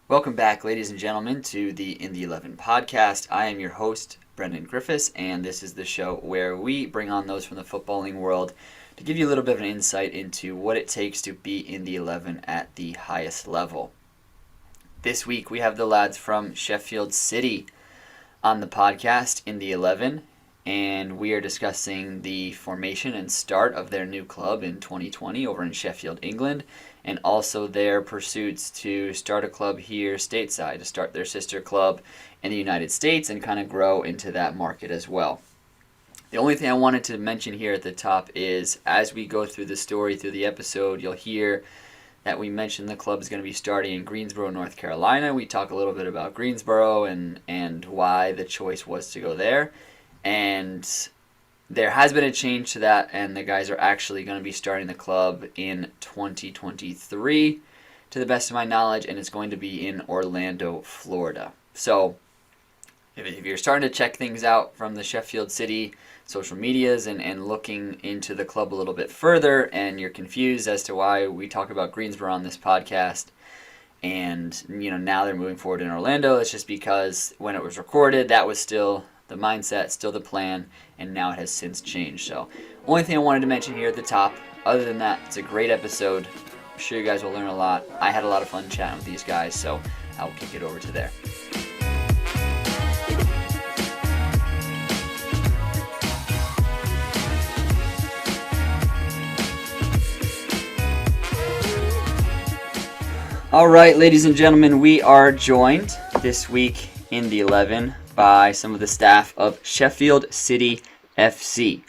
Welcome back, ladies and gentlemen, to the In the 11 podcast. I am your host, Brendan Griffiths, and this is the show where we bring on those from the footballing world to give you a little bit of an insight into what it takes to be in the 11 at the highest level. This week, we have the lads from Sheffield City on the podcast, In the 11, and we are discussing the formation and start of their new club in 2020 over in Sheffield, England, and also their pursuits to start a club here stateside, to start their sister club in the United States and kind of grow into that market as well. The only thing I wanted to mention here at the top is as we go through the story, through the episode, you'll hear that we mentioned the club is going to be starting in Greensboro, North Carolina. We talk a little bit about Greensboro and why the choice was to go there. And there has been a change to that, and the guys are actually going to be starting the club in 2023, to the best of my knowledge, and it's going to be in Orlando, Florida. So if you're starting to check things out from the Sheffield City social medias and looking into the club a little bit further, and you're confused as to why we talk about Greensboro on this podcast, and now they're moving forward in Orlando, it's just because when it was recorded, that was still the mindset, still the plan, and now it has since changed. So, only thing I wanted to mention here at the top. Other than that, it's a great episode. I'm sure you guys will learn a lot. I had a lot of fun chatting with these guys, so I'll kick it over to there. All right, ladies and gentlemen, we are joined this week in the 11 by some of the staff of Sheffield City FC.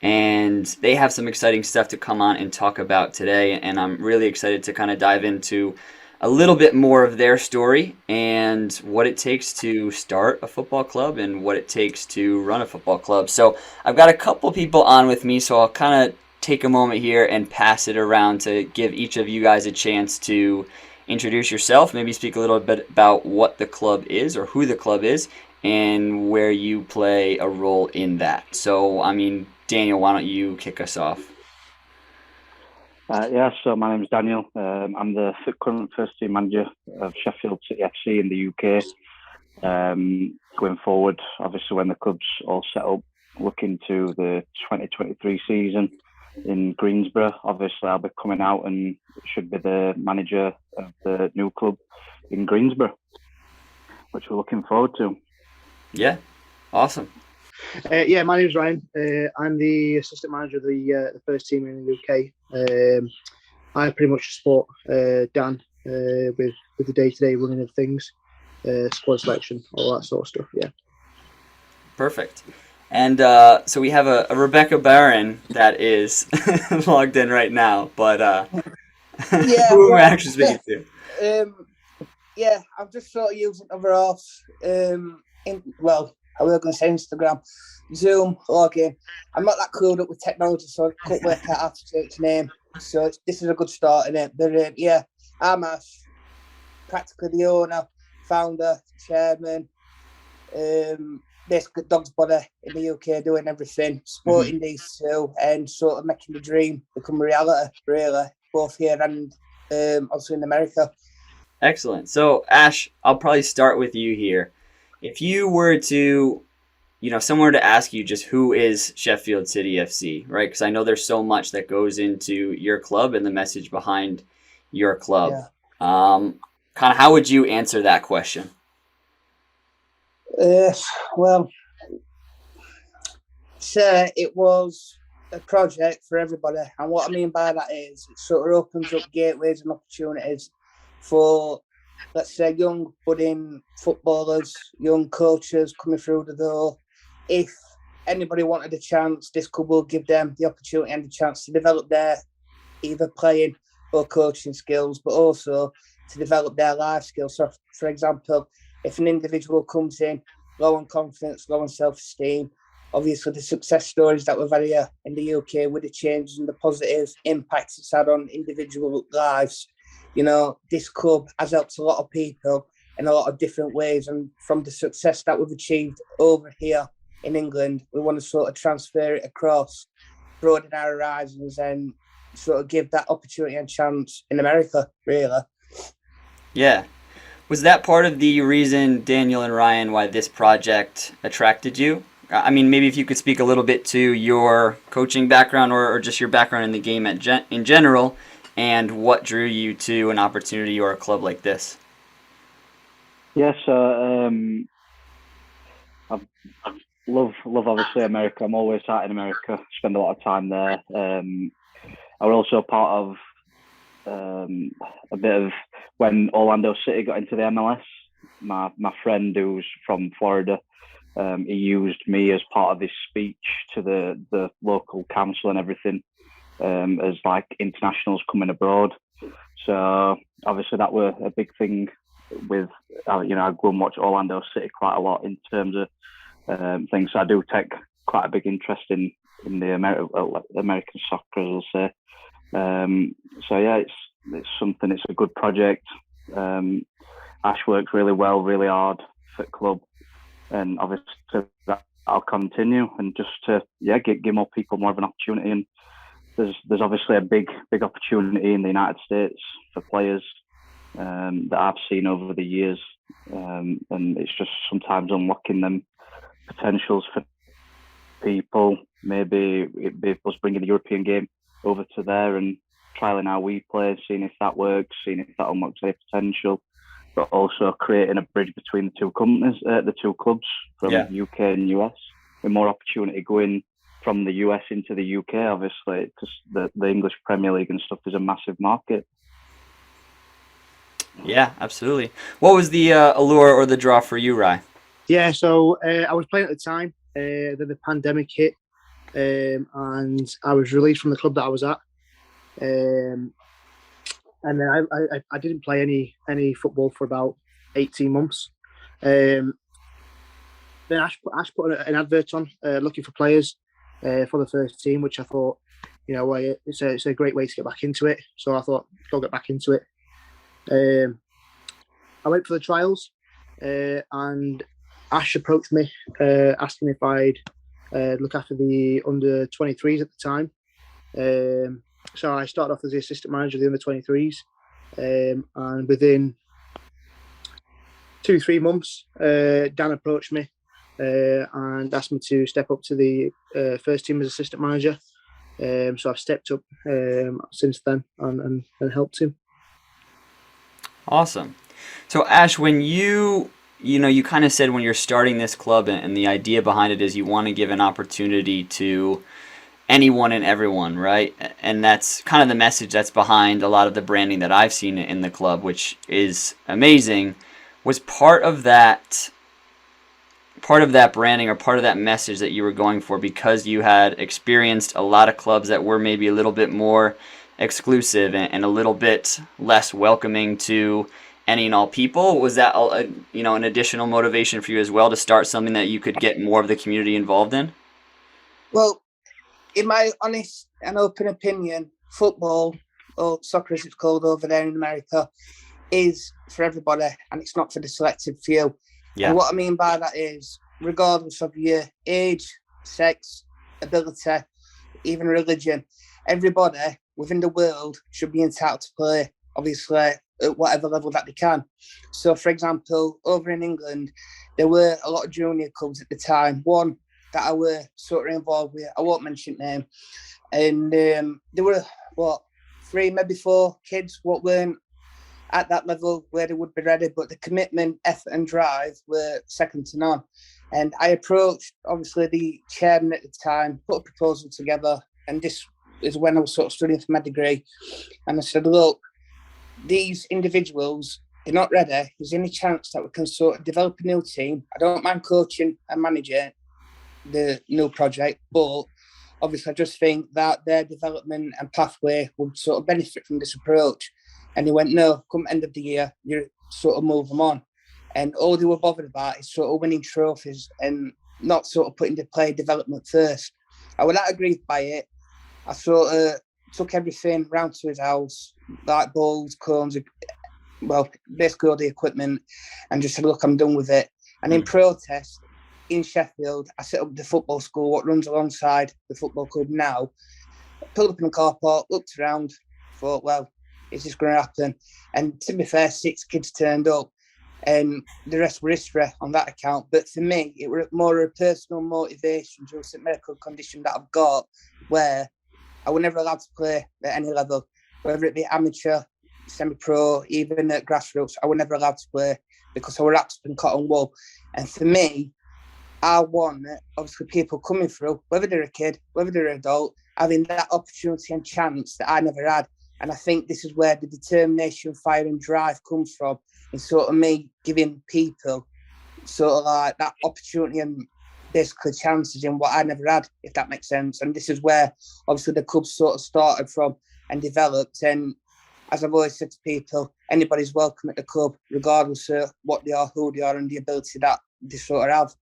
And they have some exciting stuff to come on and talk about today. And I'm really excited to kind of dive into a little bit more of their story and what it takes to start a football club and what it takes to run a football club. So I've got a couple people on with me, so I'll kind of take a moment here and pass it around to give each of you guys a chance to introduce yourself, maybe speak a little bit about what the club is or who the club is and where you play a role in that. So, Daniel, why don't you kick us off? So my name's Daniel. I'm the current first team manager of Sheffield City FC in the UK. Going forward, obviously, when the club's all set up, looking to the 2023 season in Greensboro, obviously I'll be coming out and should be the manager of the new club in Greensboro, which we're looking forward to. Yeah, awesome. My name's Ryan. I'm the assistant manager of the first team in the UK. I pretty much support Dan with the day-to-day running of things, squad selection, all that sort of stuff. Yeah. Perfect. And so we have a Rebecca Barron that is logged in right now, but who am I actually speaking to? I'm just sort of using other off. I was going to say Instagram, Zoom, login. I'm not that clued up with technology, so I couldn't work out how to say its name. So this is a good start, isn't it? But I'm Ash, practically the owner, founder, chairman. Basically dog's body in the UK, doing everything, supporting these two, and sort of making the dream become reality, really, both here and also in America. Excellent. So, Ash, I'll probably start with you here. If you were to, someone were to ask you just who is Sheffield City FC, right? Because I know there's so much that goes into your club and the message behind your club. Yeah. Kind of how would you answer that question? It was a project for everybody, and what I mean by that is it sort of opens up gateways and opportunities for, let's say, young budding footballers, young coaches coming through the door. If anybody wanted a chance, this club will give them the opportunity and the chance to develop their either playing or coaching skills, but also to develop their life skills. So, for example, if an individual comes in low on confidence, low on self-esteem, obviously the success stories that we've had here in the UK with the changes and the positive impacts it's had on individual lives, this club has helped a lot of people in a lot of different ways. And from the success that we've achieved over here in England, we want to sort of transfer it across, broaden our horizons and sort of give that opportunity and chance in America, really. Yeah. Was that part of the reason, Daniel and Ryan, why this project attracted you? I mean, maybe if you could speak a little bit to your coaching background or just your background in the game in general, and what drew you to an opportunity or a club like this. Yeah, so I love obviously America. I'm always out in America, spend a lot of time there. I was also part of a bit of when Orlando City got into the MLS. My friend who's from Florida, he used me as part of his speech to the local council and everything, as like internationals coming abroad. So obviously that were a big thing with, I go and watch Orlando City quite a lot in terms of things. So I do take quite a big interest in the American soccer, as I'll say. So yeah, it's something. It's a good project. Ash works really well, really hard for the club, and obviously that I'll continue and just to give more people more of an opportunity. And there's obviously a big opportunity in the United States for players that I've seen over the years, and it's just sometimes unlocking them potentials for people. Maybe it'd be us bringing the European game over to there and trialing how we play, seeing if that works, seeing if that unlocks their potential, but also creating a bridge between the two companies, the two clubs from UK and US, with more opportunity going from the US into the UK, obviously, because the English Premier League and stuff is a massive market. Yeah, absolutely. What was the allure or the draw for you, Rye? Yeah, so I was playing at the time. Then the pandemic hit, and I was released from the club that I was at. And then I didn't play any football for about 18 months. Then Ash put an advert on looking for players for the first team, which I thought, it's a great way to get back into it. So I thought, go get back into it. I went for the trials, and Ash approached me asking if I'd look after the under 23s at the time. So I started off as the assistant manager of the under 23s, and within 2-3 months, Dan approached me and asked me to step up to the first team as assistant manager. So I've stepped up since then and helped him. Awesome. So Ash, when you kind of said when you're starting this club and the idea behind it is you want to give an opportunity to anyone and everyone, right? And that's kind of the message that's behind a lot of the branding that I've seen in the club, which is amazing. Was part of that branding or part of that message that you were going for because you had experienced a lot of clubs that were maybe a little bit more exclusive and a little bit less welcoming to any and all people? Was that an additional motivation for you as well to start something that you could get more of the community involved in? Well, in my honest and open opinion, football, or soccer as it's called over there in America, is for everybody and it's not for the selected few. Yeah. And what I mean by that is, regardless of your age, sex, ability, even religion, everybody within the world should be entitled to play, obviously, at whatever level that they can. So, for example, over in England, there were a lot of junior clubs at the time. One that I were sort of involved with, I won't mention name, and there were, 3, maybe 4 kids what weren't at that level where they would be ready, but the commitment, effort and drive were second to none. And I approached, obviously, the chairman at the time, put a proposal together, and this is when I was sort of studying for my degree. And I said, look, these individuals, they're not ready. Is there any chance that we can sort of develop a new team? I don't mind coaching and managing the new project, but obviously I just think that their development and pathway would sort of benefit from this approach. And he went, no, come end of the year, you sort of move them on. And all they were bothered about is sort of winning trophies and not sort of putting the player development first. I was not aggrieved by it. I sort of took everything round to his house, like balls, cones, basically all the equipment, and just said, look, I'm done with it. And in protest, in Sheffield, I set up the football school, what runs alongside the football club now. Pulled up in the car park, looked around, thought, well, is this going to happen? And to be fair, 6 kids turned up. and the rest were history on that account. But for me, it was more a personal motivation, just a medical condition that I've got, where I was never allowed to play at any level, whether it be amateur, semi-pro, even at grassroots. I was never allowed to play because I was wrapped up in cotton wool. And for me, I want, obviously, people coming through, whether they're a kid, whether they're an adult, having that opportunity and chance that I never had. And I think this is where the determination, fire and drive comes from, in sort of me giving people sort of like that opportunity and basically chances in what I never had, if that makes sense. And this is where obviously the club sort of started from and developed. And as I've always said to people, anybody's welcome at the club, regardless of what they are, who they are, and the ability that they sort of have.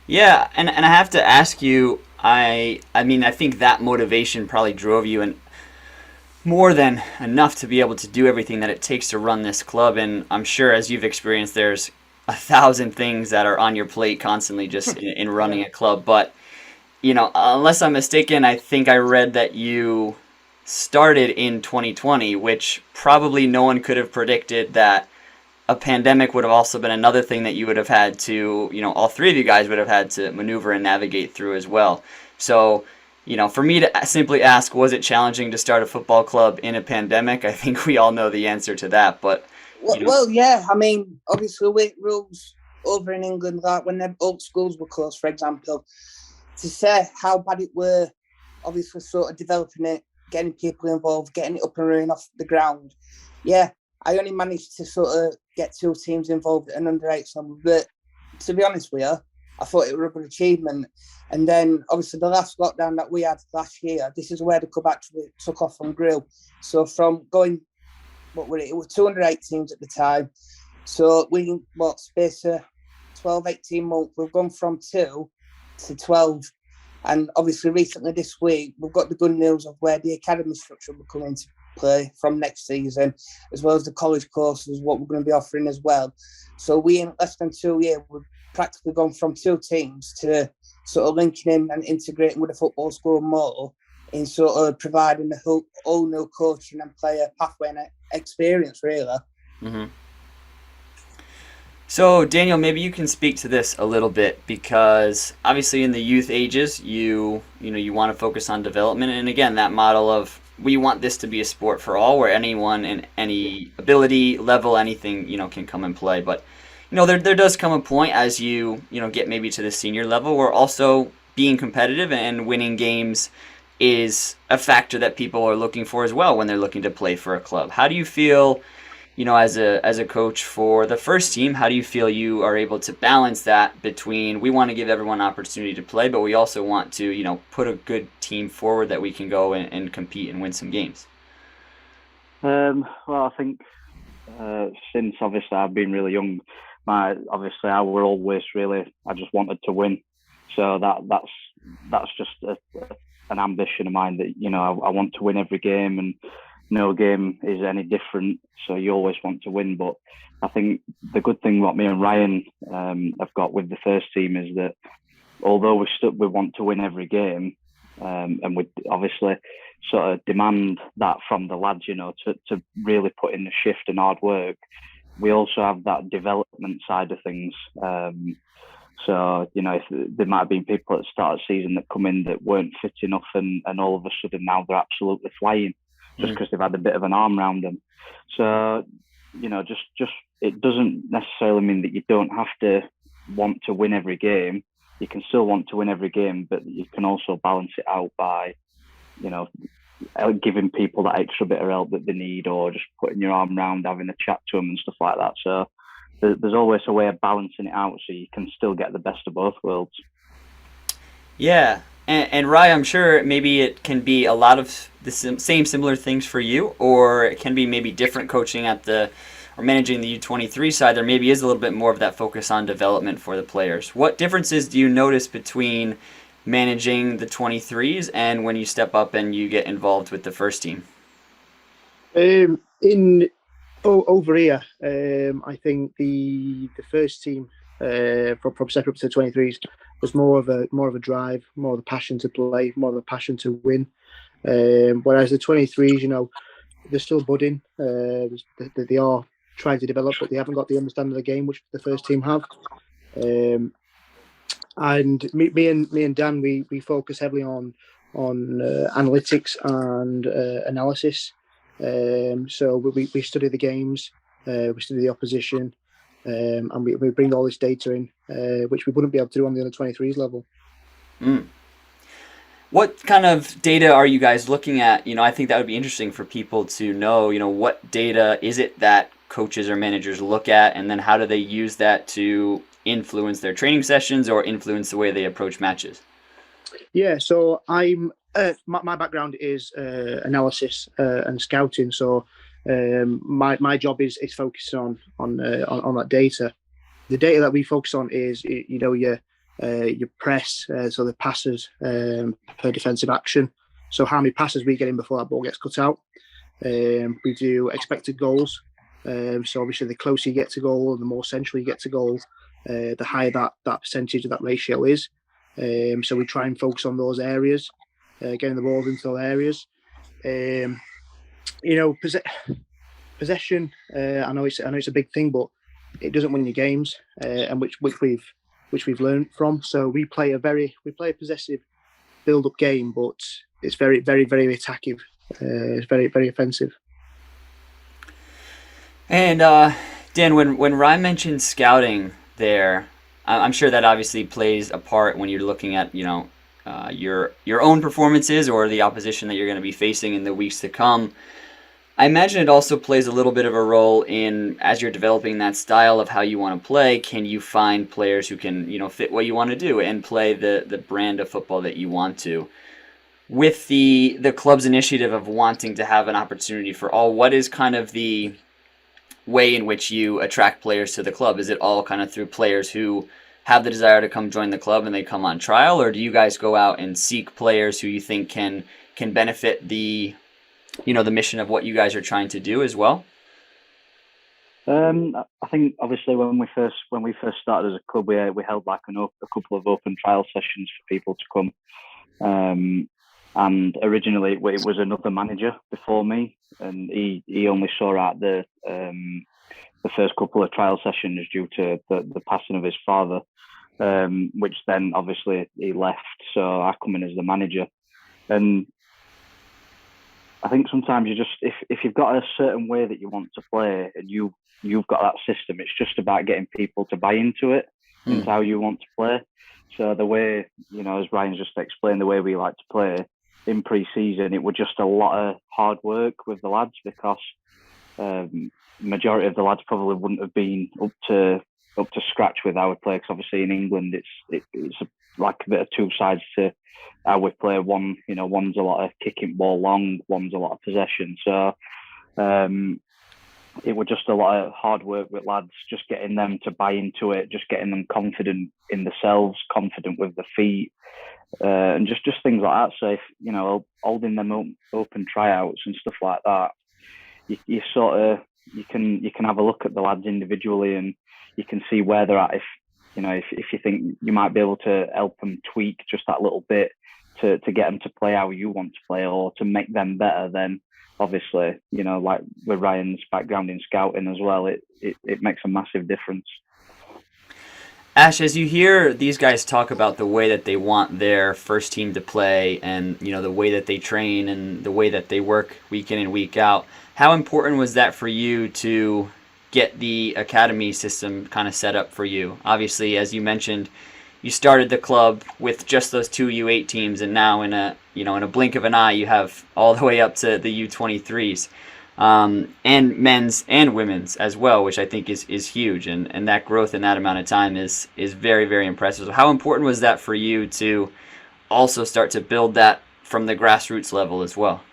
Yeah, and I have to ask you, I mean, I think that motivation probably drove you and more than enough to be able to do everything that it takes to run this club. And I'm sure, as you've experienced, there's 1,000 things that are on your plate constantly just in running a club. But, you know, unless I'm mistaken, I think I read that you started in 2020, which probably no one could have predicted that a pandemic would have also been another thing that you would have had to, you know, all three of you guys would have had to maneuver and navigate through as well. So, you know, for me to simply ask, was it challenging to start a football club in a pandemic? I think we all know the answer to that. But well, yeah, I mean, obviously, with rules over in England, like when the old schools were closed, for example, to say how bad it were, obviously, sort of developing it, getting people involved, getting it up and running off the ground. Yeah, I only managed to sort of get 2 teams involved at an under-8 level, but to be honest with you, I thought it was a good achievement. And then, obviously, the last lockdown that we had last year, this is where the club actually took off from grill. So from going, it was 208 teams at the time. So we, space of 12, 18 months, we've gone from 2 to 12. And obviously, recently this week, we've got the good news of where the academy structure will come into play from next season, as well as the college courses, what we're going to be offering as well. So we, in less than 2 years, we've practically gone from 2 teams to sort of linking in and integrating with the football school more in sort of providing the whole new coaching and player pathway and experience, really. Mm-hmm. So, Daniel, maybe you can speak to this a little bit, because obviously in the youth ages, you want to focus on development, and again, that model of we want this to be a sport for all, where anyone in any ability level, anything, can come and play. But there does come a point as you get maybe to the senior level where also being competitive and winning games is a factor that people are looking for as well when they're looking to play for a club. How do you feel, as a coach for the first team, how do you feel you are able to balance that between we want to give everyone opportunity to play, but we also want to, put a good team forward that we can go and compete and win some games? Well, I think since obviously I've been really young, I were always really, I just wanted to win. So that's just an ambition of mine that, I want to win every game, and no game is any different. So you always want to win. But I think the good thing what me and Ryan have got with the first team is that although we want to win every game, and we obviously sort of demand that from the lads, to really put in the shift and hard work, we also have that development side of things. So, if there might have been people at the start of the season that come in that weren't fit enough, and all of a sudden now they're absolutely flying just because they've had a bit of an arm around them. So, just it doesn't necessarily mean that you don't have to want to win every game. You can still want to win every game, but you can also balance it out by, giving people that extra bit of help that they need, or just putting your arm around, having a chat to them and stuff like that. So there's always a way of balancing it out so you can still get the best of both worlds. Yeah. And Ryan, I'm sure maybe it can be a lot of the same similar things for you, or it can be maybe different coaching or managing the U23 side. There maybe is a little bit more of that focus on development for the players. What differences do you notice between managing the 23s and when you step up and you get involved with the first team? Over here, I think the first team from stepping up to the 23s was more of a drive, more of a passion to play, more of a passion to win. Whereas the 23s, they're still budding. They are trying to develop, but they haven't got the understanding of the game which the first team have. And me and Dan, we focus heavily on analytics and analysis. So we study the games, we study the opposition, and we bring all this data in, which we wouldn't be able to do on the under 23s level. What kind of data are you guys looking at? I think that would be interesting for people to know, what data is it that coaches or managers look at, and then how do they use that to influence their training sessions or influence the way they approach matches? Yeah, so I'm my background is analysis and scouting. So my job is focused on that data. The data that we focus on is your press, so the passes per defensive action. So how many passes we get in before that ball gets cut out. We do expected goals. So obviously the closer you get to goal and the more central you get to goal, the higher that percentage of that ratio is. So we try and focus on those areas, getting the balls into those areas. Possession. I know it's a big thing, but it doesn't win you games, and which we've learned from. So we play a possessive build-up game, but it's very, very, very attacking. It's very, very offensive. And Dan, when Ryan mentioned scouting there, I'm sure that obviously plays a part when you're looking at your own performances or the opposition that you're going to be facing in the weeks to come. I imagine it also plays a little bit of a role in, as you're developing that style of how you want to play, can you find players who can fit what you want to do and play the brand of football that you want to. With the club's initiative of wanting to have an opportunity for all, what is kind of the way in which you attract players to the club? Is it all kind of through players who have the desire to come join the club and they come on trial, or do you guys go out and seek players who you think can benefit the mission of what you guys are trying to do as well? I think obviously when we first started as a club, we held like a couple of open trial sessions for people to come. And originally it was another manager before me, and he only saw out the first couple of trial sessions due to the passing of his father, which then obviously he left. So I come in as the manager, and I think sometimes you just if you've got a certain way that you want to play and you've got that system, it's just about getting people to buy into it, into how you want to play. So the way, as Ryan just explained, the way we like to play in pre-season, it was just a lot of hard work with the lads, because majority of the lads probably wouldn't have been up to scratch with our play. Because obviously in England, it's like a bit of two sides to how we play. One's a lot of kicking ball long, one's a lot of possession. So it was just a lot of hard work with lads, just getting them to buy into it, just getting them confident in themselves, confident with the feet, and just things like that. So if, holding them open tryouts and stuff like that, you sort of you can have a look at the lads individually, and you can see where they're at. If you think you might be able to help them tweak just that little bit to get them to play how you want to play, or to make them better, then obviously, like with Ryan's background in scouting as well, it makes a massive difference. Ash, as you hear these guys talk about the way that they want their first team to play, and the way that they train and the way that they work week in and week out, how important was that for you to get the academy system kind of set up for you? Obviously, as you mentioned, you started the club with just those two U8 teams, and now in a blink of an eye, you have all the way up to the U23s, and men's and women's as well, which I think is huge, and that growth in that amount of time is very, very impressive. So how important was that for you to also start to build that from the grassroots level as well?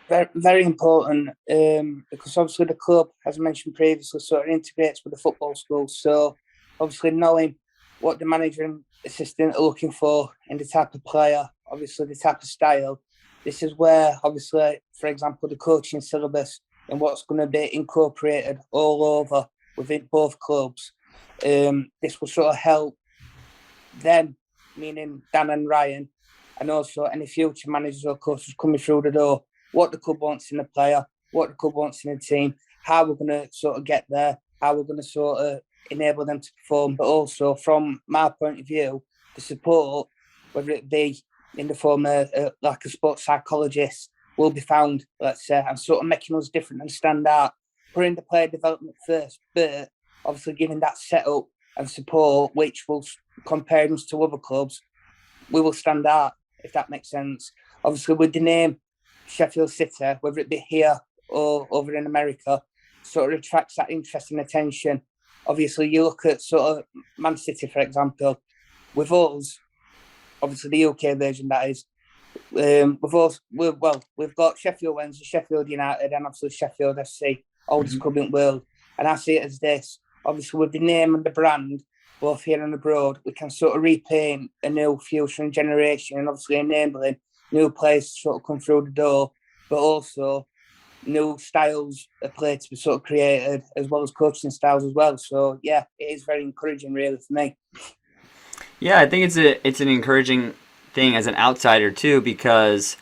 Very, very important, because obviously the club, as I mentioned previously, sort of integrates with the football school. So obviously knowing what the manager and assistant are looking for in the type of player, obviously the type of style, this is where obviously, for example, the coaching syllabus and what's going to be incorporated all over within both clubs. This will sort of help them, meaning Dan and Ryan, and also any future managers or coaches coming through the door, what the club wants in a player, what the club wants in a team, how we're going to sort of get there, how we're going to sort of enable them to perform, but also from my point of view, the support, whether it be in the form of like a sports psychologist, will be found, let's say, and sort of making us different and stand out, putting the player development first, but obviously giving that setup and support, which will compare us to other clubs, we will stand out, if that makes sense. Obviously, with the name Sheffield City, whether it be here or over in America, sort of attracts that interest and attention. Obviously, you look at sort of Man City, for example, with us, obviously the UK version, that is, we've got Sheffield Wednesday, Sheffield United, and obviously Sheffield FC, oldest club in the world. And I see it as this, obviously with the name and the brand, both here and abroad, we can sort of repaint a new future and generation, and obviously enabling new players to sort of come through the door, but also new styles of play to be sort of created, as well as coaching styles as well. So yeah, it is very encouraging, really, for me. Yeah, I think it's an encouraging thing as an outsider too, because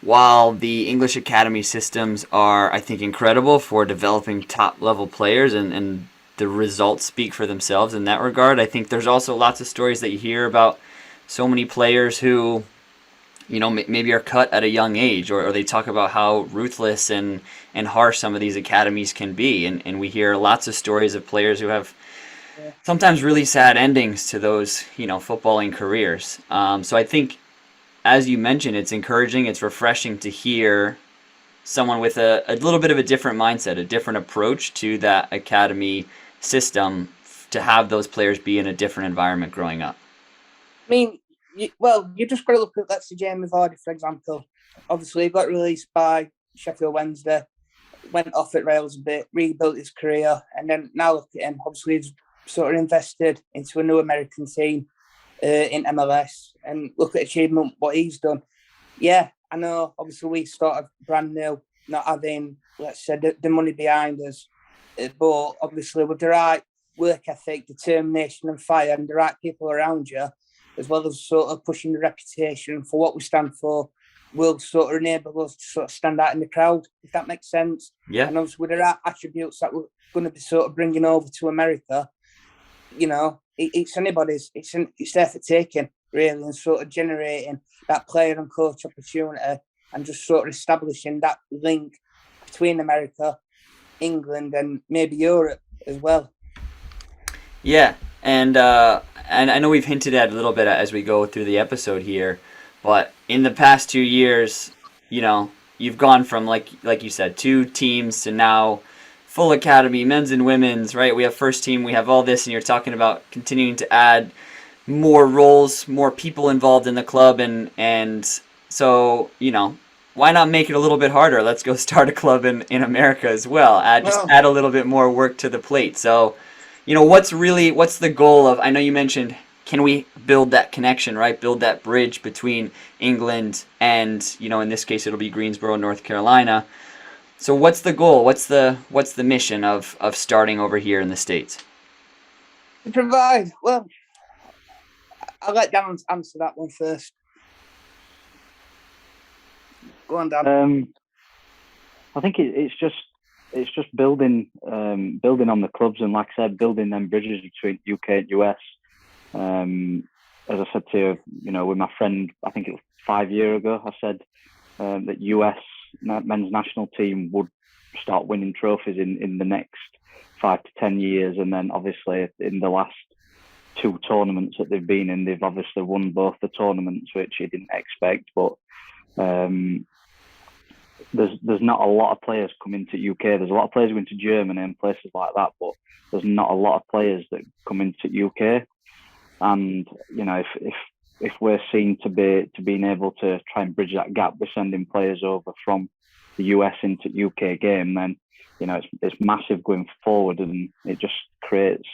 while the English academy systems are, I think, incredible for developing top level players, and the results speak for themselves in that regard, I think there's also lots of stories that you hear about so many players who, you know, maybe are cut at a young age, or they talk about how ruthless and harsh some of these academies can be, and we hear lots of stories of players who have sometimes really sad endings to those, you know, footballing careers. So I think, as you mentioned, it's encouraging, it's refreshing to hear someone with a little bit of a different mindset, a different approach to that academy system, to have those players be in a different environment growing up. I mean, you just got to look at, let's say, Jamie Vardy, for example. Obviously, he got released by Sheffield Wednesday, went off at rails a bit, rebuilt his career, and then now look at him. Obviously, he's sort of invested into a new American team in MLS, and look at achievement, what he's done. Yeah, I know, obviously, we started brand new, not having, let's say, the money behind us, but obviously with the right work ethic, determination and fire, and the right people around you, as well as sort of pushing the reputation for what we stand for, will sort of enable us to sort of stand out in the crowd, if that makes sense. Yeah. And obviously with the right attributes that we're going to be sort of bringing over to America, you know, it's anybody's, it's there for taking, really, and sort of generating that player and coach opportunity, and just sort of establishing that link between America, England, and maybe Europe as well. Yeah, and I know we've hinted at a little bit as we go through the episode here, but in the past 2 years, you know, you've gone from, like you said, 2 teams to now full academy, men's and women's, right? We have first team, we have all this, and you're talking about continuing to add more roles, more people involved in the club, and so, you know, why not make it a little bit harder? Let's go start a club in America as well. Add a little bit more work to the plate. So, you know, what's the goal of, I know you mentioned, can we build that connection, right? Build that bridge between England and, you know, in this case it'll be Greensboro, North Carolina. So what's the goal? What's the mission of starting over here in the States? To provide, well, I'll let Dan answer that one first. Go on, Dan. I think it's just building on the clubs, and like I said, building them bridges between UK and US. As I said to you know, with my friend, I think it was 5 years ago, I said that US men's national team would start winning trophies in the next 5 to 10 years, and then obviously in the last 2 tournaments that they've been in, they've obviously won both the tournaments, which you didn't expect. But there's not a lot of players coming to UK. There's a lot of players going to Germany and places like that, but there's not a lot of players that come into UK. And you know, if we're seen to being able to try and bridge that gap with sending players over from the US into UK game, then you know it's massive going forward, and it just creates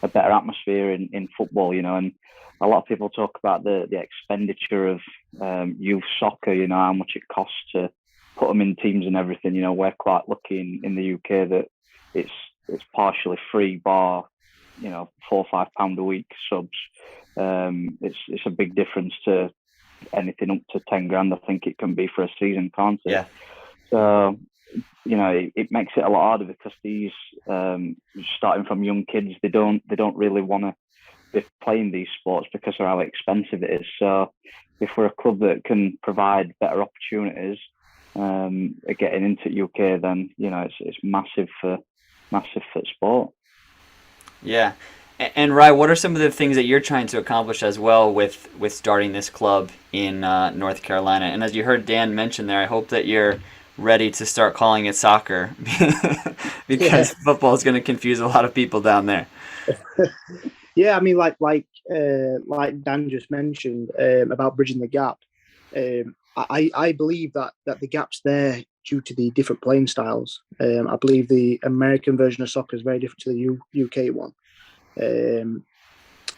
a better atmosphere in football. You know, and a lot of people talk about the expenditure of youth soccer. You know, how much it costs to put them in teams and everything. You know, we're quite lucky in the UK that it's partially free, bar, you know, £4 or £5 a week subs. It's a big difference to anything up to 10 grand. I think it can be for a season, can't it? Yeah. So it makes it a lot harder because these starting from young kids, they don't really want to be playing these sports because of how expensive it is. So if we're a club that can provide better opportunities getting into UK, then it's massive for sport. Yeah. And Rye, what are some of the things that you're trying to accomplish as well with starting this club in North Carolina? And as you heard Dan mention there, I hope that you're ready to start calling it soccer because football is going to confuse a lot of people down there. Yeah, I mean, like Dan just mentioned about bridging the gap. I believe that the gap's there due to the different playing styles. I believe the American version of soccer is very different to the UK one. And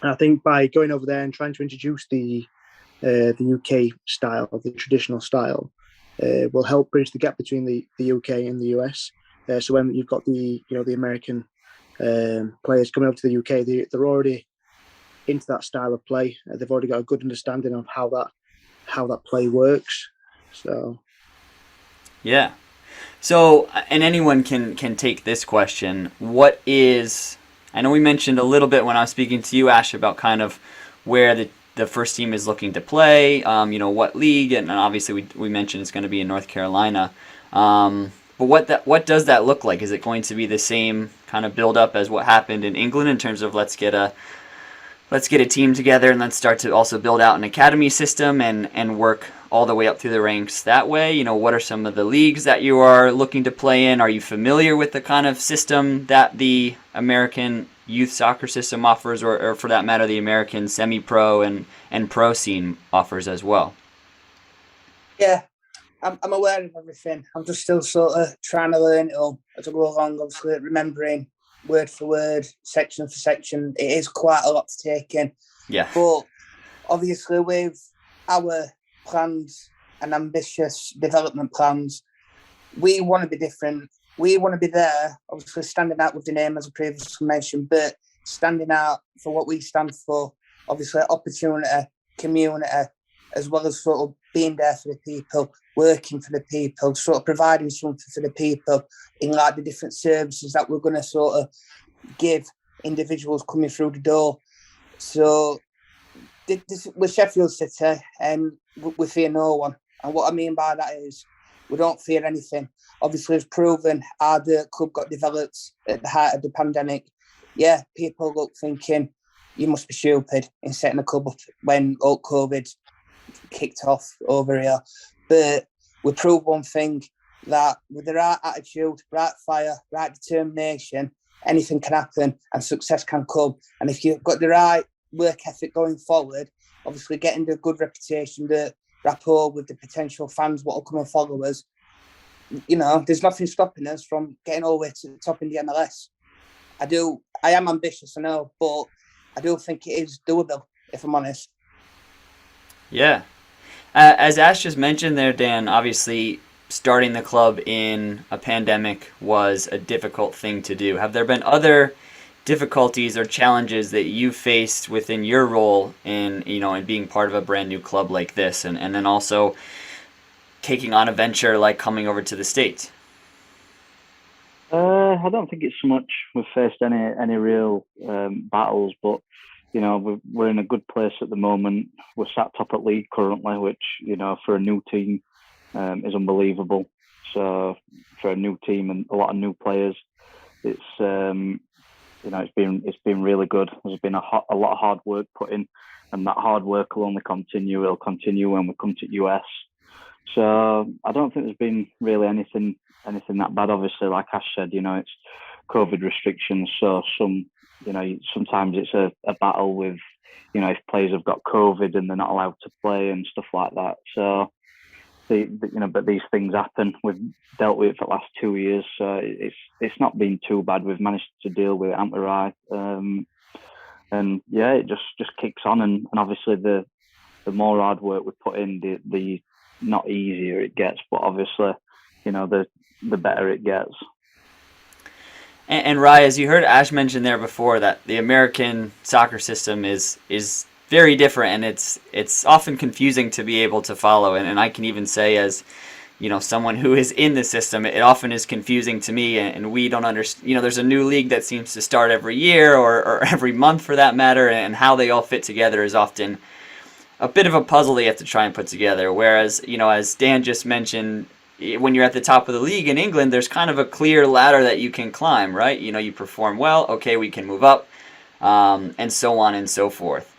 I think by going over there and trying to introduce the UK style, the traditional style, will help bridge the gap between the UK and the US. So when you've got the American players coming over to the UK, they're already into that style of play. They've already got a good understanding of how that play works. So yeah. So, and anyone can take this question. What is, I know we mentioned a little bit when I was speaking to you, Ash, about kind of where the first team is looking to play, what league, and obviously we mentioned it's going to be in North Carolina. But what does that look like? Is it going to be the same kind of build up as what happened in England in terms of let's get a team together and let's start to also build out an academy system and work all the way up through the ranks that way? What are some of the leagues that you are looking to play in? Are you familiar with the kind of system that the American youth soccer system offers, or for that matter, the American semi-pro and pro scene offers as well? Yeah, I'm aware of everything. I'm just still sort of trying to learn it all as I go along, obviously remembering word for word, section for section. It is quite a lot to take in. Yeah. But obviously with our plans and ambitious development plans, we want to be different. We want to be there, obviously standing out with the name as I previously mentioned, but standing out for what we stand for, obviously opportunity, community, as well as sort of being there for the people, working for the people, sort of providing something for the people in like the different services that we're going to sort of give individuals coming through the door. So this, with Sheffield City, we fear no one. And what I mean by that is we don't fear anything. Obviously, it's proven how the club got developed at the height of the pandemic. Yeah, people look thinking, you must be stupid in setting a club up when COVID kicked off over here. But we proved one thing, that with the right attitude, right fire, right determination, anything can happen and success can come. And if you've got the right work ethic going forward, obviously getting the good reputation, the rapport with the potential fans, what will come and follow us, there's nothing stopping us from getting all the way to the top in the MLS. I am ambitious, I know, but I do think it is doable, if I'm honest. Yeah. As Ash just mentioned there, Dan, obviously starting the club in a pandemic was a difficult thing to do. Have there been other difficulties or challenges that you faced within your role in being part of a brand new club like this, and then also taking on a venture like coming over to the States? I don't think it's so much we've faced any real battles, but we're in a good place at the moment. We're sat top at league currently, which for a new team is unbelievable. So for a new team and a lot of new players, it's it's been really good. There's been a lot of hard work put in, and that hard work will only continue. It'll continue when we come to US. So I don't think there's been really anything that bad. Obviously, like Ash said, it's COVID restrictions. So sometimes it's a battle with, if players have got COVID and they're not allowed to play and stuff like that. So, but these things happen. We've dealt with it for the last 2 years. So it's not been too bad. We've managed to deal with it, haven't we, Rye? And yeah, it just kicks on. And obviously the more hard work we put in, the not easier it gets, but obviously, the better it gets. And Rye, as you heard Ash mention there before, that the American soccer system is very different, and it's often confusing to be able to follow. And I can even say, as someone who is in the system, it often is confusing to me, and we don't understand. There's a new league that seems to start every year or every month for that matter, and how they all fit together is often a bit of a puzzle that you have to try and put together. Whereas, as Dan just mentioned, when you're at the top of the league in England, there's kind of a clear ladder that you can climb, right? You perform well, okay, we can move up, and so on and so forth.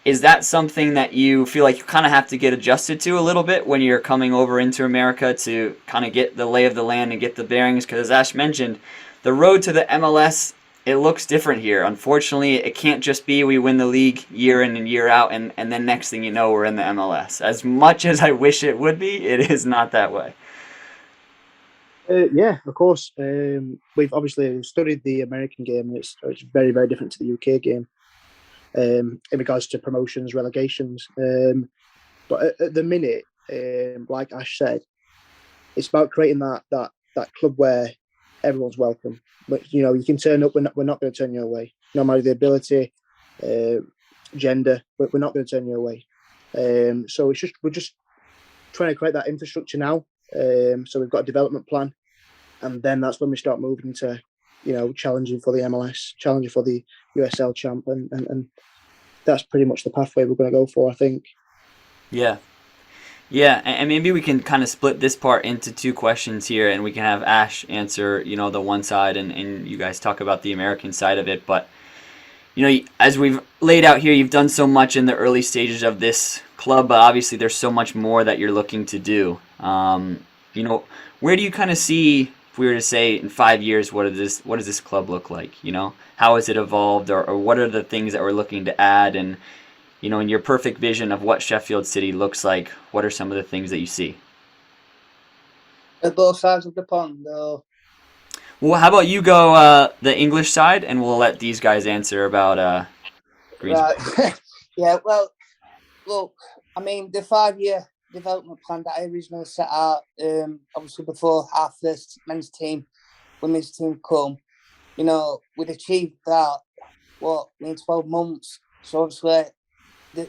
Is that something that you feel like you kind of have to get adjusted to a little bit when you're coming over into America to kind of get the lay of the land and get the bearings? Because as Ash mentioned, the road to the MLS, it looks different here. Unfortunately, it can't just be we win the league year in and year out, and then next thing you know, we're in the MLS. As much as I wish it would be, it is not that way. Yeah, of course. We've obviously studied the American game, and it's very, very different to the UK game. In regards to promotions, relegations. But at the minute, like Ash said, it's about creating that club where everyone's welcome. But you can turn up. We're not going to turn you away, no matter the ability, gender. But we're not going to turn you away. So we're just trying to create that infrastructure now. So we've got a development plan, and then that's when we start moving to, challenging for the MLS, challenging for the USL champ, and that's pretty much the pathway we're going to go for, I think. Yeah, and maybe we can kind of split this part into two questions here, and we can have Ash answer, the one side, and you guys talk about the American side of it. But, as we've laid out here, you've done so much in the early stages of this club, but obviously there's so much more that you're looking to do. Where do you kind of see, if we were to say in 5 years, what does this club look like? How has it evolved, or what are the things that we're looking to add? And, in your perfect vision of what Sheffield City looks like, what are some of the things that you see? At both sides of the pond, though. Well, how about you go the English side, and we'll let these guys answer about Greensboro. Right. Yeah, well, look, I mean, the 5-year development plan that I originally set out, obviously before our first men's team, women's team come, we'd achieved that, in 12 months. So obviously,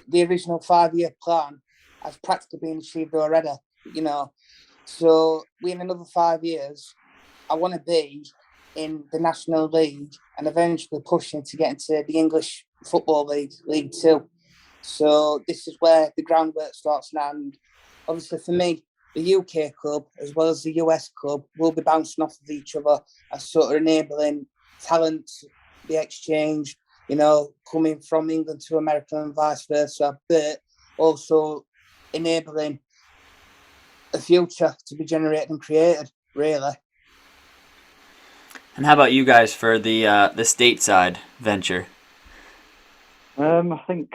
the original 5-year plan has practically been achieved already, So in another 5 years, I want to be in the National League and eventually pushing to get into the English Football League, League 2. So this is where the groundwork starts now. And obviously for me, the UK club as well as the US club will be bouncing off of each other as sort of enabling talent, the exchange, coming from England to America and vice versa, but also enabling a future to be generated and created, really. And how about you guys for the stateside venture? I think,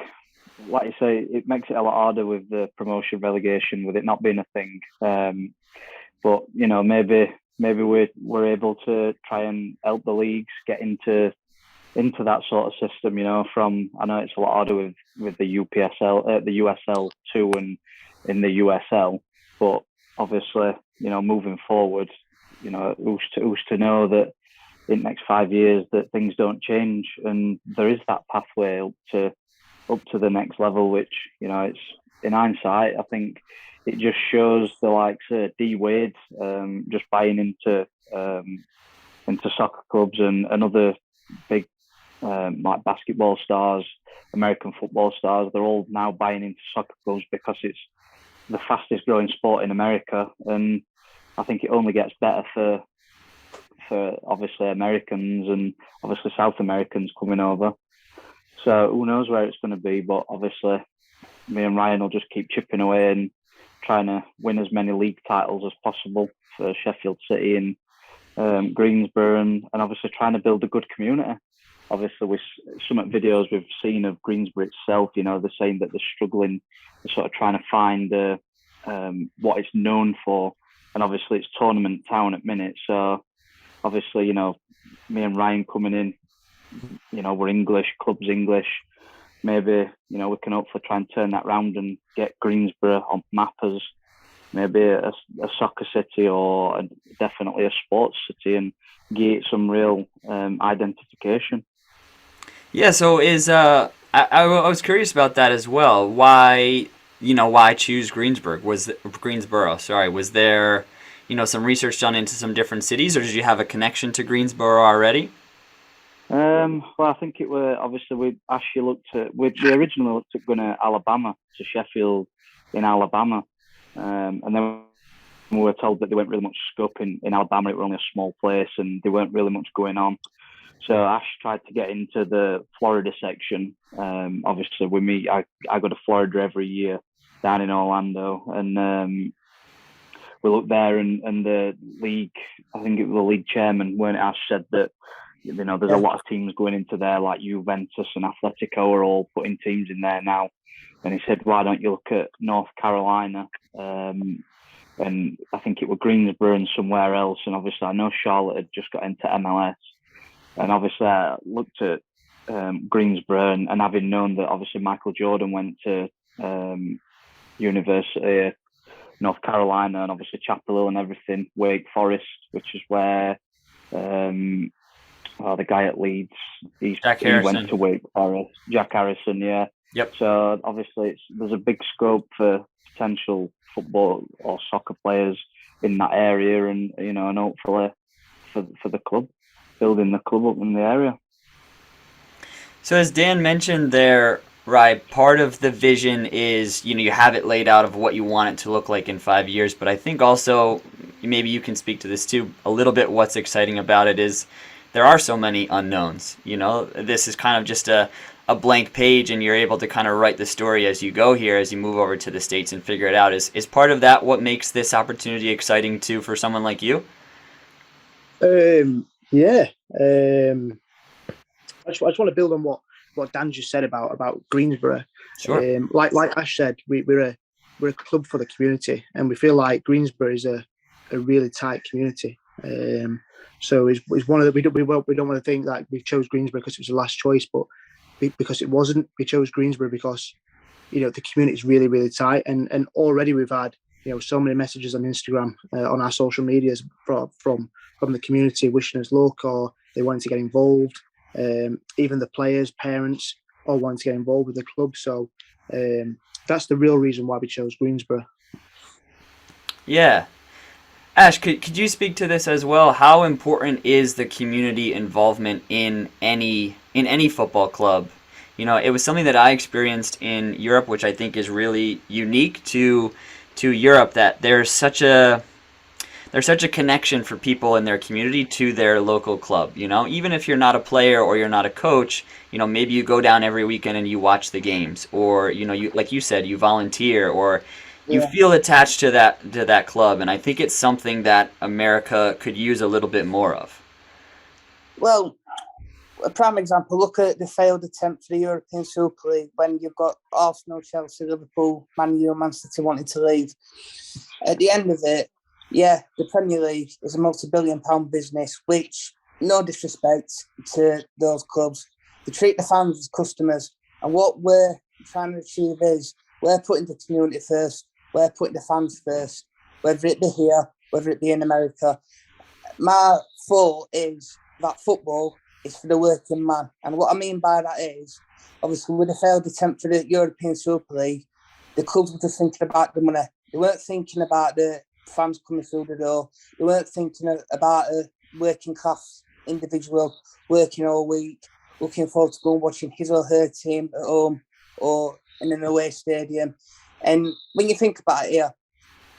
like you say, it makes it a lot harder with the promotion relegation, with it not being a thing. But maybe we're able to try and help the leagues get into that sort of system. I know it's a lot harder with the UPSL, the USL 2 and in the USL, but obviously, moving forward, who's to know that in the next 5 years that things don't change and there is that pathway up to the next level, which, it's in hindsight, I think it just shows the likes of D Wade just buying into soccer clubs and other big like basketball stars, American football stars. They're all now buying into soccer clubs because it's the fastest growing sport in America, and I think it only gets better for obviously Americans and obviously South Americans coming over. So who knows where it's going to be, but obviously me and Ryan will just keep chipping away and trying to win as many league titles as possible for Sheffield City and Greensboro, and obviously trying to build a good community. Obviously, with some videos we've seen of Greensboro itself, they're saying that they're struggling, they're sort of trying to find what it's known for, and obviously it's tournament town at minute. So obviously, me and Ryan coming in, we're English, club's English. Maybe, we can hopefully try and turn that round and get Greensboro on map as maybe a soccer city or definitely a sports city and get some real identification. Yeah, so I was curious about that as well. Why why choose Greensboro? Sorry, was there, some research done into some different cities, or did you have a connection to Greensboro already? Well, I think it were obviously we originally looked at going to Alabama, to Sheffield in Alabama, and then we were told that there weren't really much scope in Alabama. It was only a small place, and there weren't really much going on. So Ash tried to get into the Florida section. Obviously, with me, I go to Florida every year down in Orlando, and we looked there, and the league, I think it was the league chairman, when Ash said that, there's a lot of teams going into there, like Juventus and Atletico are all putting teams in there now. And he said, why don't you look at North Carolina? And I think it was Greensboro and somewhere else. And obviously, I know Charlotte had just got into MLS. And obviously, I looked at Greensboro, and having known that obviously Michael Jordan went to University of North Carolina, and obviously Chapel Hill and everything, Wake Forest, which is where the guy at Leeds, he went to Wake Forest, Jack Harrison, yeah. Yep. So obviously, there's a big scope for potential football or soccer players in that area, and and hopefully for the club, building the club up in the area. So as Dan mentioned there, right, part of the vision is, you have it laid out of what you want it to look like in 5 years, but I think also, maybe you can speak to this too, a little bit. What's exciting about it is there are so many unknowns. This is kind of just a blank page, and you're able to kind of write the story as you go here, as you move over to the States and figure it out. Is part of that what makes this opportunity exciting too for someone like you? Yeah. I just want to build on what Dan just said about Greensboro. Sure. Like Ash said, we're a club for the community, and we feel like Greensboro is a really tight community. So it's one of the we don't want to think that we chose Greensboro because it was the last choice, but because it wasn't. We chose Greensboro because the community is really, really tight, and already we've had so many messages on Instagram, on our social medias from the community wishing us luck, or they wanting to get involved. Even the players, parents, all wanting to get involved with the club. So that's the real reason why we chose Greensboro. Yeah. Ash, could you speak to this as well? How important is the community involvement in any football club? It was something that I experienced in Europe, which I think is really unique to Europe, that there's such a connection for people in their community to their local club. Even if you're not a player or you're not a coach, maybe you go down every weekend and you watch the games, or you, like you said, you volunteer, or you feel attached to that club. And I think it's something that America could use a little bit more of. Well, a prime example, look at the failed attempt for the European Super League, when you've got Arsenal, Chelsea, Liverpool, Man U, Man City wanting to leave. At the end of it, yeah, the Premier League is a multi-billion-pound business, which, no disrespect to those clubs, they treat the fans as customers. And what we're trying to achieve is we're putting the community first, we're putting the fans first, whether it be here, whether it be in America. My thought is that football is for the working man. And what I mean by that is, obviously, with the failed attempt for the European Super League, the clubs were just thinking about the money. They weren't thinking about the fans coming through the door. They weren't thinking about a working class individual working all week, looking forward to go and watching his or her team at home or in an away stadium. And when you think about it here,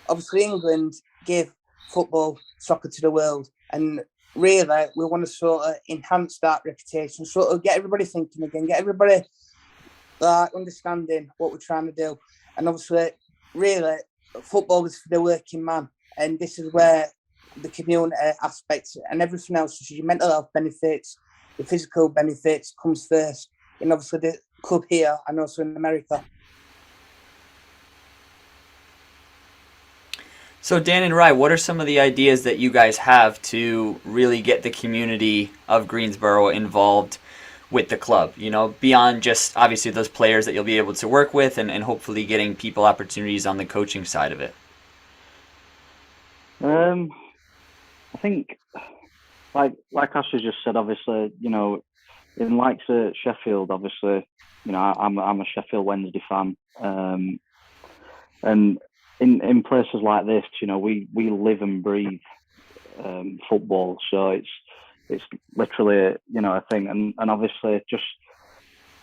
obviously England gave football, soccer to the world, and really we want to sort of enhance that reputation, sort of get everybody thinking again, get everybody understanding what we're trying to do. And obviously, really, football is for the working man, and this is where the community aspects and everything else, such as your mental health benefits, the physical benefits, comes first. And obviously the club here and also in America. So Dan and Rye, what are some of the ideas that you guys have to really get the community of Greensboro involved with the club? Beyond just obviously those players that you'll be able to work with, and hopefully getting people opportunities on the coaching side of it. I think, like Ashley just said, obviously, in likes of Sheffield, obviously, I'm a Sheffield Wednesday fan. And in places like this, we live and breathe football, so it's literally a thing. And obviously, just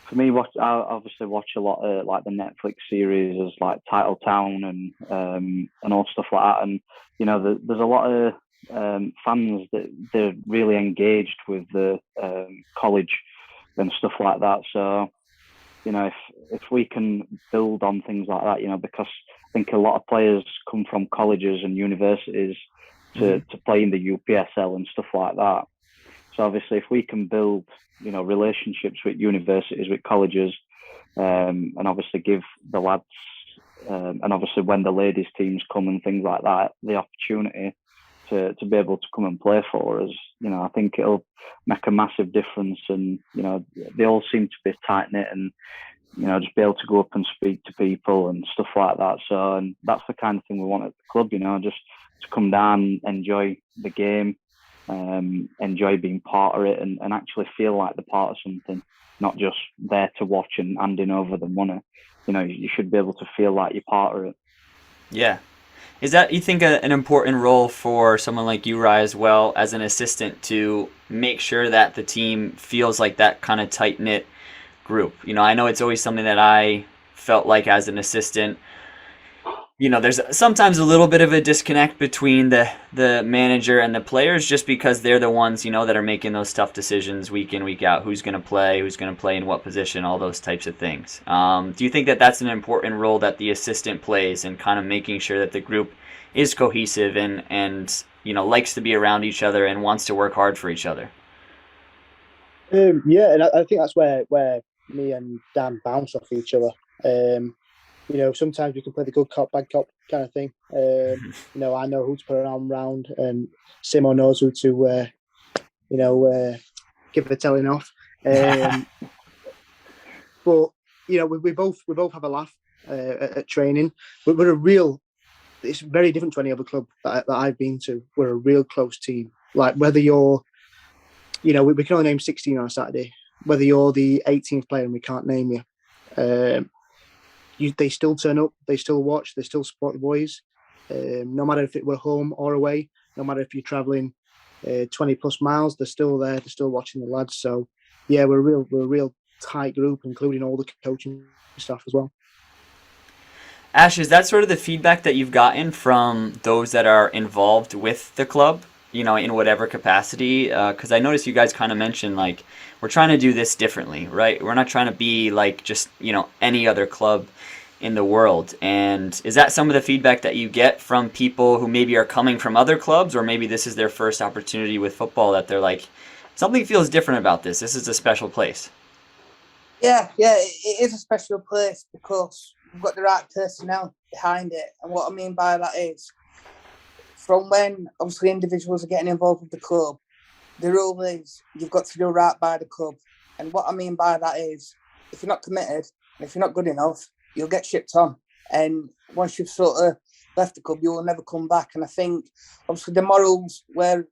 for me, I obviously watch a lot of like the Netflix series like Title Town and all stuff like that. And there's a lot of fans that they're really engaged with the college and stuff like that. So if we can build on things like that, because I think a lot of players come from colleges and universities to play in the UPSL and stuff like that. So obviously, if we can build, relationships with universities, with colleges, and obviously give the lads, and obviously when the ladies teams come and things like that, the opportunity to be able to come and play for us, I think it'll make a massive difference. And they all seem to be tight knit and just be able to go up and speak to people and stuff like that. So, and that's the kind of thing we want at the club, just to come down, enjoy the game, enjoy being part of it, and actually feel like they're part of something, not just there to watch and handing over the money. You should be able to feel like you're part of it. Yeah. Is that, you think, an important role for someone like you, Rye, as well, as an assistant, to make sure that the team feels like that kind of tight-knit group? I know it's always something that I felt like as an assistant. There's sometimes a little bit of a disconnect between the manager and the players, just because they're the ones, that are making those tough decisions week in, week out. Who's going to play in what position, all those types of things. Do you think that that's an important role that the assistant plays in kind of making sure that the group is cohesive and likes to be around each other and wants to work hard for each other? Yeah, and I think that's where me and Dan bounce off each other. Sometimes we can play the good cop, bad cop kind of thing. I know who to put an arm around, and Simo knows who to, give the telling off. But we both have a laugh at training. But it's very different to any other club that I've been to. We're a real close team. Like whether you're, we can only name 16 on a Saturday. Whether you're the 18th player and we can't name you. They still turn up, they still watch, they still support the boys. No matter if it were home or away, no matter if you're travelling 20 plus miles, they're still there, they're still watching the lads. So yeah, we're a real tight group, including all the coaching staff as well. Ash, is that sort of the feedback that you've gotten from those that are involved with the club, in whatever capacity? Because I noticed you guys kind of mentioned, like, we're trying to do this differently, right? We're not trying to be like just, any other club in the world. And is that some of the feedback that you get from people who maybe are coming from other clubs, or maybe this is their first opportunity with football, that they're like, something feels different about this. This is a special place. Yeah, it is a special place because we've got the right personnel behind it. And what I mean by that is, from when obviously individuals are getting involved with the club, the rule is you've got to do right by the club. And what I mean by that is, if you're not committed, and if you're not good enough, you'll get shipped on. And once you've sort of left the club, you will never come back. And I think obviously the morals where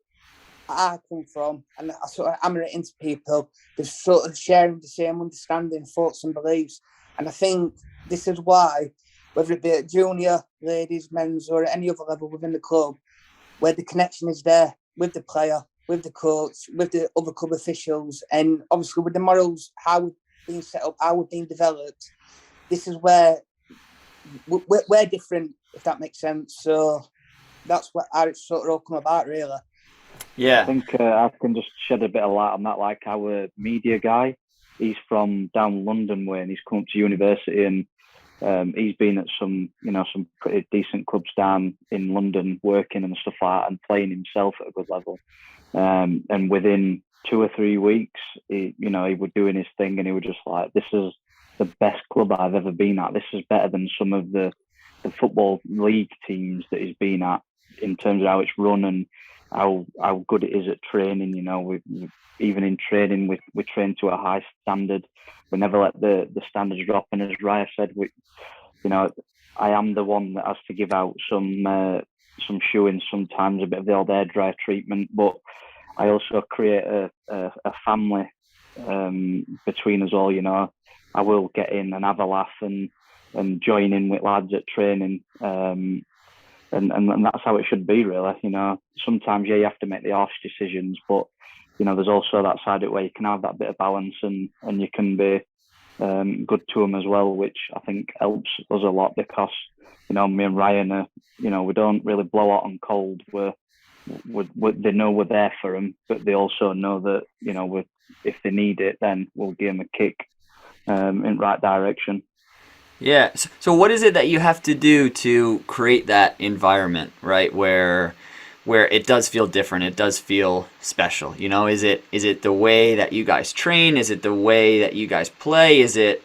I come from, and I sort of hammer it into people, they're sort of sharing the same understanding, thoughts and beliefs. And I think this is why, whether it be at junior, ladies, men's, or at any other level within the club, where the connection is there with the player, with the coach, with the other club officials, and obviously with the morals, how we've been set up, how we've been developed, this is where we're different, if that makes sense. So that's how it's sort of all come about, really. Yeah. I think I can just shed a bit of light on that. Like our media guy, he's from down London way, and he's come to university, and he's been at some pretty decent clubs down in London, working and stuff like that, and playing himself at a good level. And within 2 or 3 weeks, he was doing his thing, and he was just like, "This is the best club I've ever been at. This is better than some of the football league teams that he's been at in terms of how it's run and how good it is at training." Even in training, we train to a high standard. We never let the standards drop. And as Raya said, I am the one that has to give out some shoeing sometimes, a bit of the old air dry treatment, but I also create a family between us all. I will get in and have a laugh, and and join in with lads at training. And that's how it should be, really. You know, sometimes, you have to make the harsh decisions, but, you know, there's also that side of it where you can have that bit of balance and you can be good to them as well, which I think helps us a lot because, you know, me and Ryan are, you know, we don't really blow out on cold. They know we're there for them, but they also know that, you know, if they need it, then we'll give them a kick in the right direction. Yeah. So what is it that you have to do to create that environment, right, where it does feel different, it does feel special? You know, is it the way that you guys train? Is it the way that you guys play? Is it,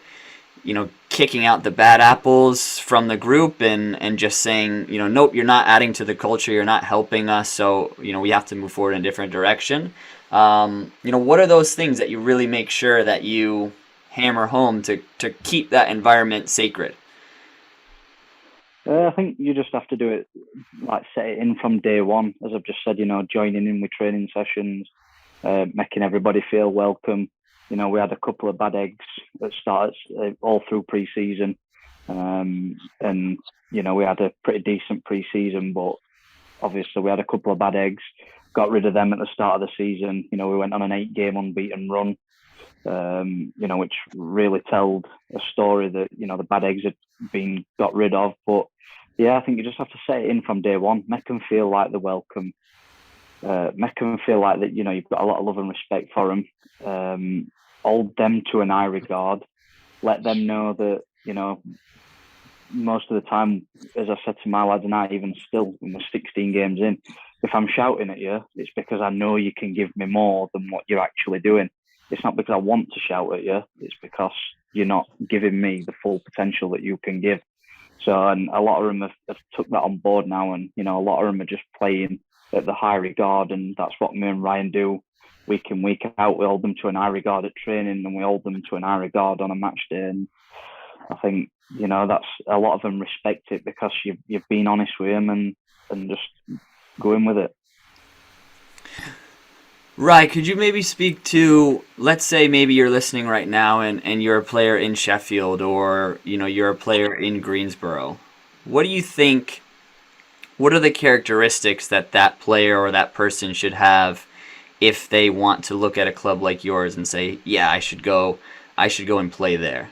you know, kicking out the bad apples from the group and just saying, you know, nope, you're not adding to the culture, you're not helping us, so, you know, we have to move forward in a different direction? You know, what are those things that you really make sure that you hammer home to keep that environment sacred? I think you just have to do it, like set it in from day one, as I've just said, you know, joining in with training sessions, making everybody feel welcome. You know, we had a couple of bad eggs that started all through pre-season. And, you know, we had a pretty decent pre-season, but obviously we had a couple of bad eggs, got rid of them at the start of the season. You know, we went on an 8-game unbeaten run. You know, which really told a story that, you know, the bad eggs had been got rid of. But yeah, I think you just have to set it in from day one, make them feel like they're welcome, make them feel like that, you know, you've got a lot of love and respect for them, hold them to an high regard, let them know that, you know, most of the time, as I said to my lads and I, even still, when we're 16 games in, if I'm shouting at you, it's because I know you can give me more than what you're actually doing. It's not because I want to shout at you. It's because you're not giving me the full potential that you can give. So, and a lot of them have took that on board now, and, you know, a lot of them are just playing at the high regard, and that's what me and Ryan do week in, week out. We hold them to an high regard at training, and we hold them to an high regard on a match day. And I think, you know, that's a lot of them respect it because you've been honest with them and just going with it. Right, could you maybe speak to, let's say maybe you're listening right now and you're a player in Sheffield, or, you know, you're a player in Greensboro. What do you think, what are the characteristics that player or that person should have if they want to look at a club like yours and say, yeah, I should go and play there?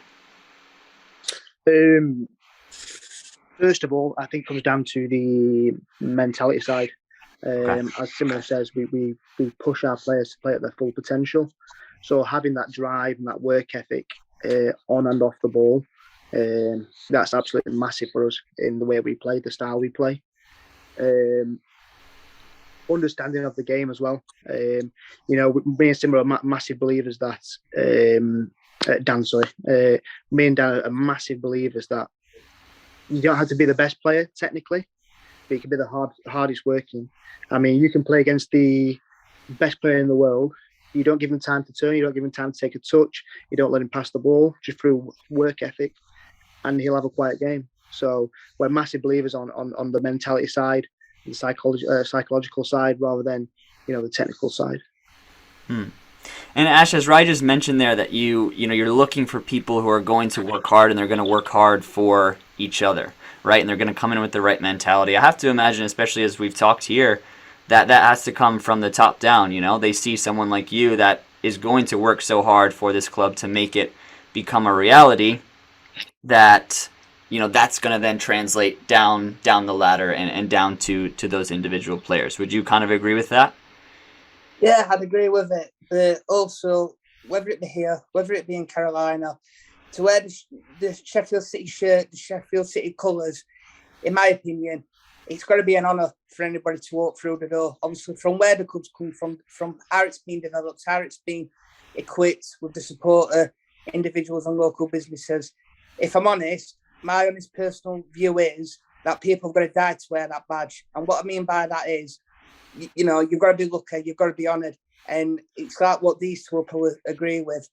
First of all, I think it comes down to the mentality side. Okay. As Simon says, we push our players to play at their full potential. So having that drive and that work ethic on and off the ball, that's absolutely massive for us in the way we play, the style we play. Understanding of the game as well. You know, me and Simon are massive believers that me and Dan are massive believers that you don't have to be the best player technically, but you can be the hardest working. I mean, you can play against the best player in the world. You don't give him time to turn. You don't give him time to take a touch. You don't let him pass the ball just through work ethic, and he'll have a quiet game. So we're massive believers on the mentality side, the psychological side, rather than, you know, the technical side. And Ash, as Ryan just mentioned there, that you know, you're looking for people who are going to work hard, and they're going to work hard for each other, right? And they're going to come in with the right mentality. I have to imagine, especially as we've talked here, that has to come from the top down. You know, they see someone like you that is going to work so hard for this club to make it become a reality, that, you know, that's going to then translate down the ladder and down to those individual players. Would you kind of agree with that? Yeah, I'd agree with it. But also, whether it be here, whether it be in Carolina, to wear the Sheffield City shirt, the Sheffield City colours, in my opinion, it's got to be an honour for anybody to walk through the door. Obviously, from where the club's come from how it's been developed, how it's been equipped with the support of individuals and local businesses. If I'm honest, my honest personal view is that people have got to die to wear that badge. And what I mean by that is, you know, you've got to be lucky, you've got to be honoured. And it's like what these two will probably agree with.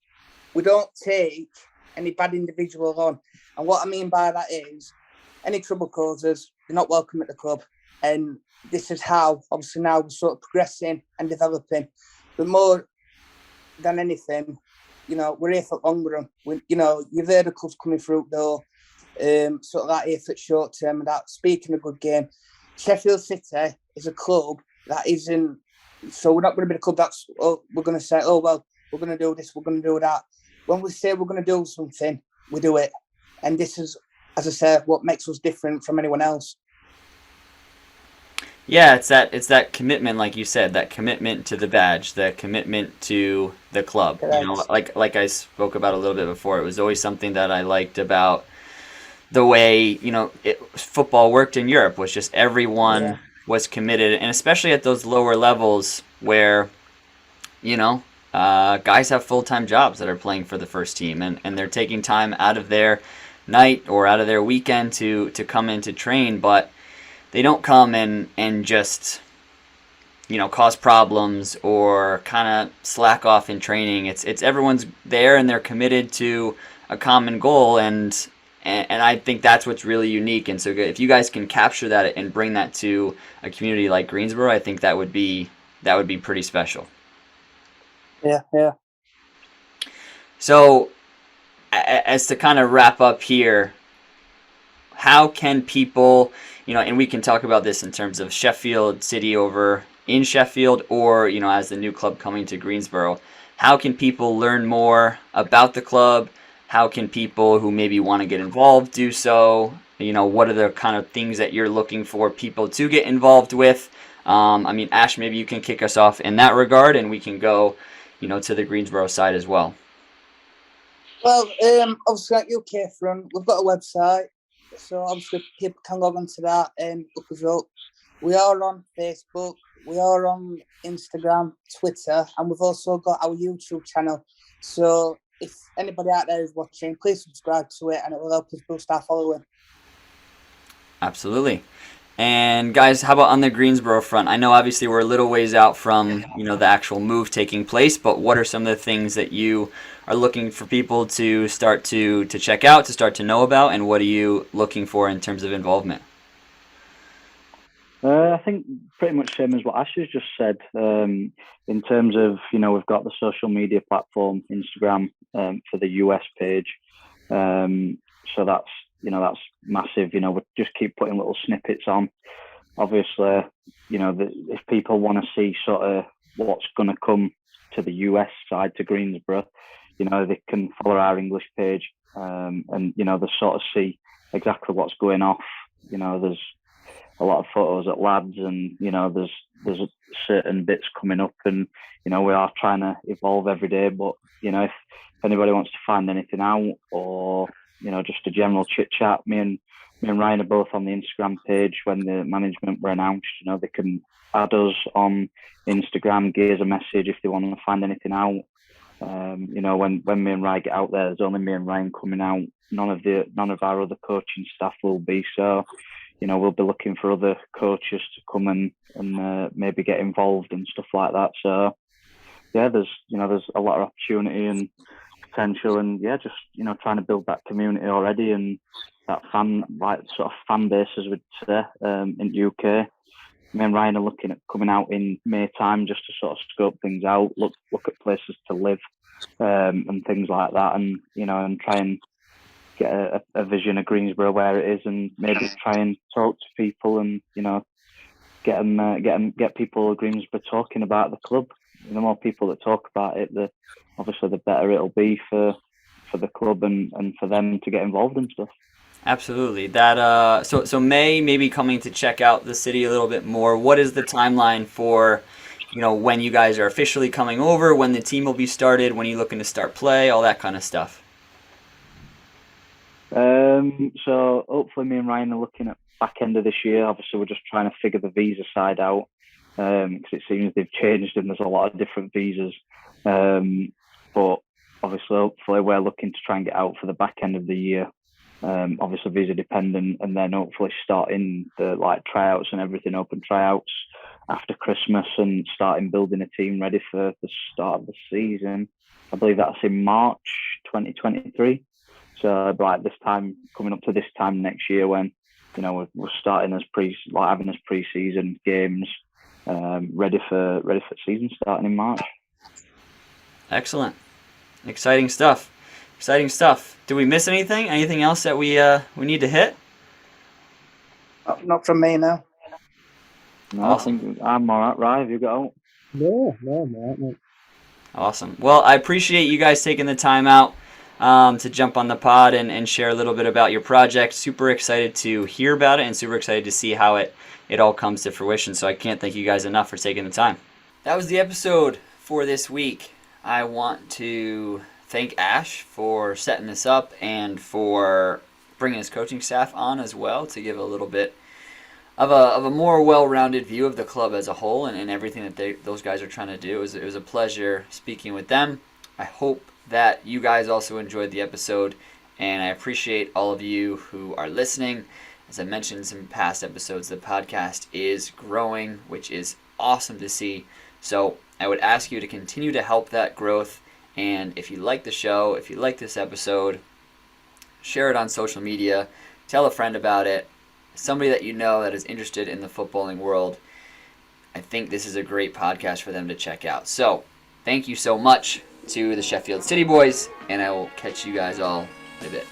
We don't take any bad individual on. And what I mean by that is, any trouble causers, they're not welcome at the club. And this is how, obviously, now we're sort of progressing and developing. But more than anything, you know, we're here for longer run. You know, you've heard of clubs coming through the door. sort of that effort short term. And that, speaking of good game, Sheffield City is a club that isn't. So we're not going to be a club that's we're going to say, oh well, we're going to do this, we're going to do that. When we say we're going to do something, we do it, and this is, as I said, what makes us different from anyone else. Yeah, it's that commitment, like you said, that commitment to the badge, the commitment to the club. Correct. You know, like I spoke about a little bit before, it was always something that I liked about the way, you know, football worked in Europe, was just everyone was committed, and especially at those lower levels where, you know, guys have full-time jobs that are playing for the first team, and they're taking time out of their night or out of their weekend to come in to train, but they don't come and just, you know, cause problems or kind of slack off in training. It's everyone's there and they're committed to a common goal, and I think that's what's really unique. And so if you guys can capture that and bring that to a community like Greensboro, I think that would be pretty special. Yeah. So as to kind of wrap up here, how can people, you know, and we can talk about this in terms of Sheffield City over in Sheffield, or, you know, as the new club coming to Greensboro, how can people learn more about the club? How can people who maybe want to get involved do so? You know, what are the kind of things that you're looking for people to get involved with? I mean, Ash, maybe you can kick us off in that regard, and we can go, you know, to the Greensboro side as well. Well, obviously at UK Front, we've got a website, so obviously people can log on to that and look us up. We are on Facebook, we are on Instagram, Twitter, and we've also got our YouTube channel. So if anybody out there is watching, please subscribe to it, and it will help us boost our following. Absolutely. And guys, how about on the Greensboro front? I know obviously we're a little ways out from, you know, the actual move taking place, but what are some of the things that you are looking for people to start to check out, to start to know about, and what are you looking for in terms of involvement? I think pretty much same as what Ash has just said. In terms of, you know, we've got the social media platform, Instagram, for the US page. So that's, you know, that's massive. You know, we just keep putting little snippets on. Obviously, you know, if people want to see sort of what's going to come to the US side, to Greensboro, you know, they can follow our English page, and, you know, they sort of see exactly what's going off. You know, there's a lot of photos at lads, and, you know, there's certain bits coming up, and, you know, we are trying to evolve every day. But, you know, if anybody wants to find anything out, or, you know, just a general chit chat, me and Ryan are both on the Instagram page. When the management were announced, you know, they can add us on Instagram, give us a message if they want to find anything out. You know, when me and Ryan get out there, there's only me and Ryan coming out. None of our other coaching staff will be. So, you know, we'll be looking for other coaches to come and maybe get involved and stuff like that. So, yeah, there's a lot of opportunity and potential, and yeah, just, you know, trying to build that community already, and that fan base, as we'd say, in the UK. Me and Ryan are looking at coming out in May time, just to sort of scope things out, look at places to live, and things like that, and, you know, and try and get a vision of Greensboro where it is, and maybe try and talk to people, and, you know, get people of Greensboro talking about the club. The more people that talk about it, the better it'll be for the club and for them to get involved and stuff. Absolutely. That so May, maybe coming to check out the city a little bit more. What is the timeline for, you know, when you guys are officially coming over, when the team will be started, when you're looking to start play, all that kind of stuff? So hopefully me and Ryan are looking at back end of this year. Obviously, we're just trying to figure the visa side out, because it seems they've changed and there's a lot of different visas. But obviously, hopefully, we're looking to try and get out for the back end of the year. Obviously visa dependent, and then hopefully starting the tryouts and everything, open tryouts after Christmas, and starting building a team ready for the start of the season. I believe that's in March 2023. So this time, coming up to this time next year, when, you know, we're starting as having as pre-season games, ready for season starting in March. Excellent. Exciting stuff. Exciting stuff. Did we miss anything? Anything else that we need to hit? Not from me now. No, Awesome. I think I'm all right. Ryan, have you got out? No, I'm all right, mate. Awesome. Well, I appreciate you guys taking the time out to jump on the pod and share a little bit about your project. Super excited to hear about it and super excited to see how it all comes to fruition. So I can't thank you guys enough for taking the time. That was the episode for this week. I want to thank Ash for setting this up and for bringing his coaching staff on as well to give a little bit of a more well-rounded view of the club as a whole and everything that those guys are trying to do. It was a pleasure speaking with them. I hope that you guys also enjoyed the episode, and I appreciate all of you who are listening. As I mentioned in some past episodes, the podcast is growing, which is awesome to see. So I would ask you to continue to help that growth, and if you like the show, if you like this episode, share it on social media, tell a friend about it, somebody that you know that is interested in the footballing world. I think this is a great podcast for them to check out. So, thank you so much to the Sheffield City boys, and I will catch you guys all in a bit.